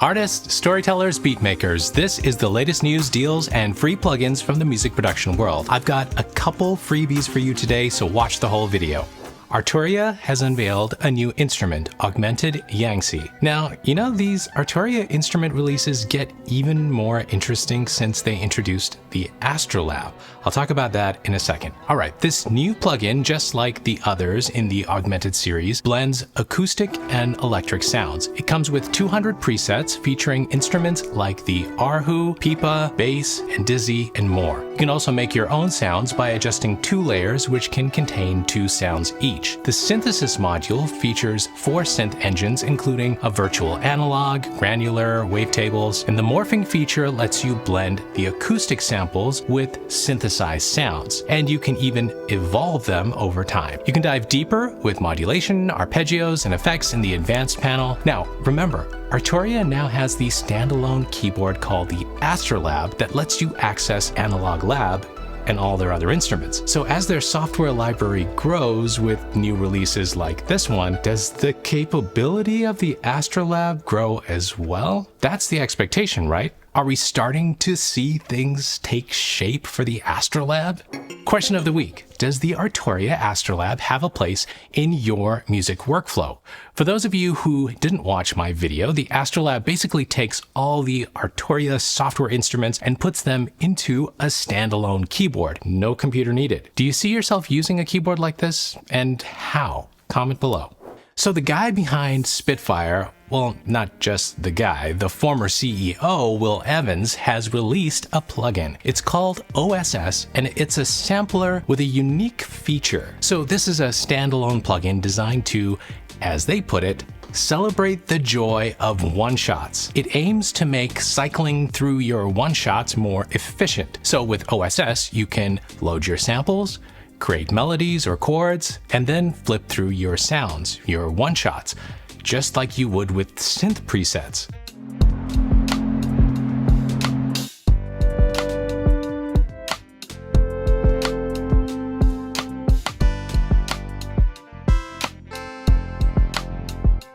Artists, storytellers, beatmakers, this is the latest news, deals, and free plugins from the music production world. I've got a couple freebies for you today, so watch the whole video. Arturia has unveiled a new instrument, Augmented Yangtze. Now, you know these Arturia instrument releases get even more interesting since they introduced the Astrolab. I'll talk about that in a second. Alright, this new plugin, just like the others in the Augmented series, blends acoustic and electric sounds. It comes with 200 presets featuring instruments like the erhu, pipa, bass, and dizzy, and more. You can also make your own sounds by adjusting 2 layers which can contain 2 sounds each. The synthesis module features 4 synth engines, including a virtual analog, granular, wavetables, and the morphing feature lets you blend the acoustic samples with synthesized sounds, and you can even evolve them over time. You can dive deeper with modulation, arpeggios, and effects in the advanced panel. Now, remember, Arturia now has the standalone keyboard called the Astrolab that lets you access Analog Lab and all their other instruments. So as their software library grows with new releases like this one, does the capability of the Astrolab grow as well? That's the expectation, right? Are we starting to see things take shape for the Astrolab? Question of the week. Does the Arturia Astrolab have a place in your music workflow? For those of you who didn't watch my video, the Astrolab basically takes all the Arturia software instruments and puts them into a standalone keyboard. No computer needed. Do you see yourself using a keyboard like this? And how? Comment below. So the guy behind Spitfire, well, not just the guy, the former CEO, Will Evans, has released a plugin. It's called OSS, and it's a sampler with a unique feature. So this is a standalone plugin designed to, as they put it, celebrate the joy of one-shots. It aims to make cycling through your one-shots more efficient. So with OSS, you can load your samples, create melodies or chords, and then flip through your sounds, your one-shots, just like you would with synth presets.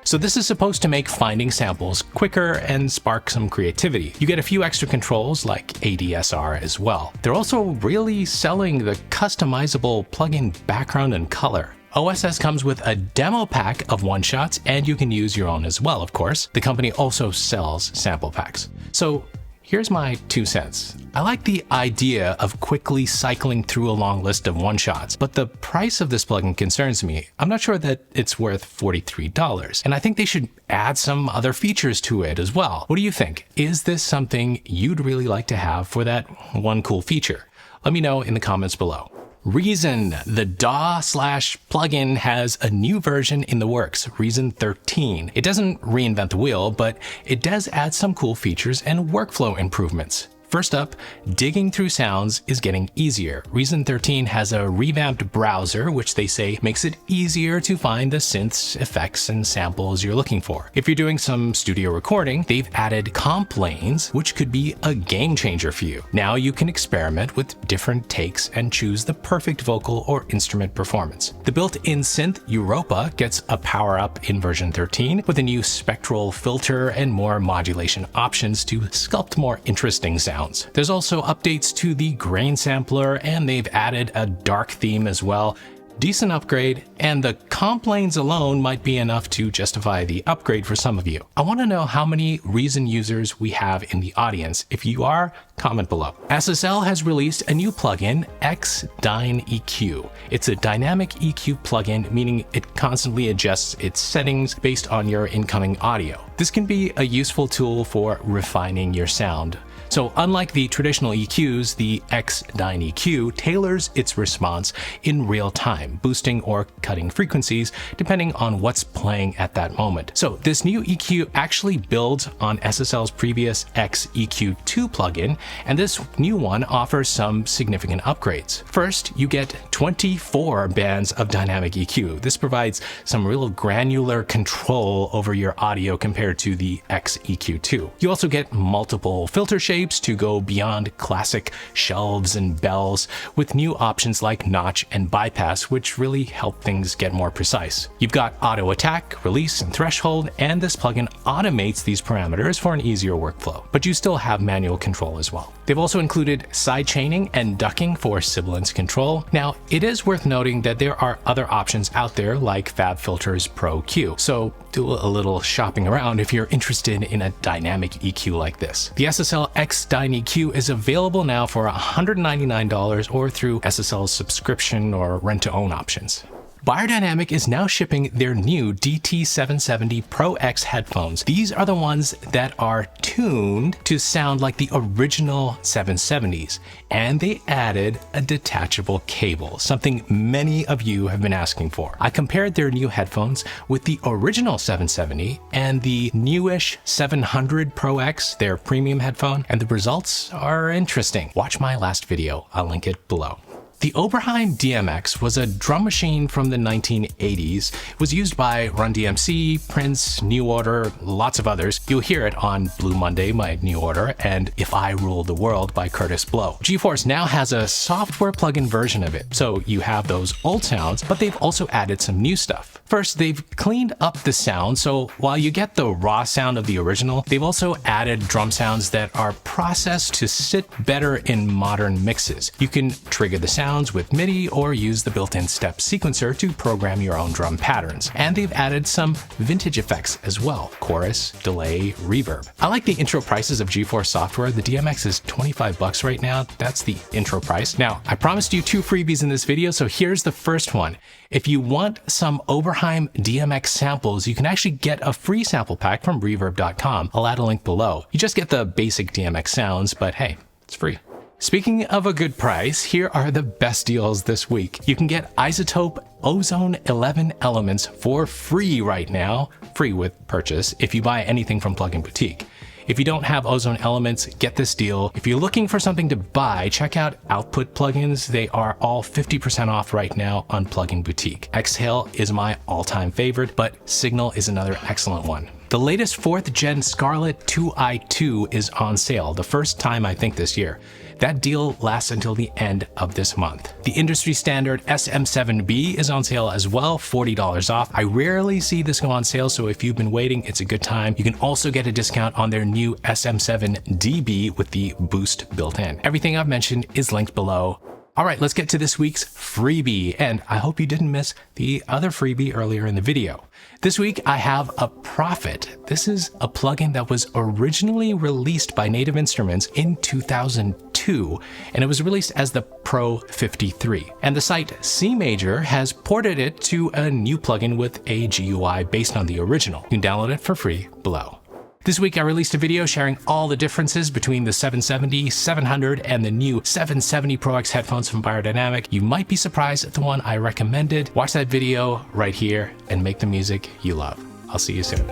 So this is supposed to make finding samples quicker and spark some creativity. You get a few extra controls like ADSR as well. They're also really selling the customizable plugin background and color. OSS comes with a demo pack of one-shots, and you can use your own as well, of course. The company also sells sample packs. So here's my 2 cents. I like the idea of quickly cycling through a long list of one-shots, but the price of this plugin concerns me. I'm not sure that it's worth $43, and I think they should add some other features to it as well. What do you think? Is this something you'd really like to have for that one cool feature? Let me know in the comments below. Reason, the DAW/plugin has a new version in the works, Reason 13. It doesn't reinvent the wheel, but it does add some cool features and workflow improvements. First up, digging through sounds is getting easier. Reason 13 has a revamped browser, which they say makes it easier to find the synths, effects, and samples you're looking for. If you're doing some studio recording, they've added comp lanes, which could be a game changer for you. Now you can experiment with different takes and choose the perfect vocal or instrument performance. The built-in synth Europa gets a power-up in version 13 with a new spectral filter and more modulation options to sculpt more interesting sounds. There's also updates to the grain sampler, and they've added a dark theme as well. Decent upgrade, and the comp lanes alone might be enough to justify the upgrade for some of you. I want to know how many Reason users we have in the audience. If you are, comment below. SSL has released a new plugin, X-Dyneq. It's a dynamic EQ plugin, meaning it constantly adjusts its settings based on your incoming audio. This can be a useful tool for refining your sound. So unlike the traditional EQs, the X-Dyneq tailors its response in real time, boosting or cutting frequencies depending on what's playing at that moment. So this new EQ actually builds on SSL's previous X-EQ2 plugin, and this new one offers some significant upgrades. First, you get 24 bands of dynamic EQ. This provides some real granular control over your audio compared to the X-EQ2. You also get multiple filter shades shapes to go beyond classic shelves and bells, with new options like notch and bypass, which really help things get more precise. You've got auto attack, release, and threshold, and this plugin automates these parameters for an easier workflow, but you still have manual control as well. They've also included side chaining and ducking for sibilance control. Now, it is worth noting that there are other options out there like FabFilter's Pro Q, so do a little shopping around if you're interested in a dynamic EQ like this. The SSL X-Dyneq is available now for $199 or through SSL's subscription or rent-to-own options. Beyerdynamic is now shipping their new DT770 Pro X headphones. These are the ones that are tuned to sound like the original 770s, and they added a detachable cable, something many of you have been asking for. I compared their new headphones with the original 770 and the newish 700 Pro X, their premium headphone, and the results are interesting. Watch my last video, I'll link it below. The Oberheim DMX was a drum machine from the 1980s. It was used by Run DMC, Prince, New Order, lots of others. You'll hear it on Blue Monday by New Order and If I Rule the World by Curtis Blow. GeForce now has a software plugin version of it, so you have those old sounds, but they've also added some new stuff. First, they've cleaned up the sound, so while you get the raw sound of the original, they've also added drum sounds that are processed to sit better in modern mixes. You can trigger the sound with MIDI or use the built-in step sequencer to program your own drum patterns. And they've added some vintage effects as well: chorus, delay, reverb. I like the intro prices of GeForce software. The DMX is $25 right now. That's the intro price. Now, I promised you 2 freebies in this video, so here's the first one. If you want some Oberheim DMX samples, you can actually get a free sample pack from reverb.com. I'll add a link below. You just get the basic DMX sounds, but hey, it's free. Speaking of a good price, here are the best deals this week. You can get Isotope Ozone 11 Elements for free right now, free with purchase, if you buy anything from Plugin Boutique. If you don't have Ozone Elements, get this deal. If you're looking for something to buy, check out Output plugins. They are all 50% off right now on Plugin Boutique. Exhale is my all-time favorite, but Signal is another excellent one. The latest 4th Gen Scarlett 2i2 is on sale, the first time I think this year. That deal lasts until the end of this month. The industry standard SM7B is on sale as well, $40 off. I rarely see this go on sale, so if you've been waiting, it's a good time. You can also get a discount on their new SM7DB with the boost built in. Everything I've mentioned is linked below. All right, let's get to this week's freebie, and I hope you didn't miss the other freebie earlier in the video. This week, I have a Prophet. This is a plugin that was originally released by Native Instruments in 2002, and it was released as the Pro 53. And the site C Major has ported it to a new plugin with a GUI based on the original. You can download it for free below. This week I released a video sharing all the differences between the 770, 700, and the new 770 Pro X headphones from Beyerdynamic. You might be surprised at the one I recommended. Watch that video right here and make the music you love. I'll see you soon.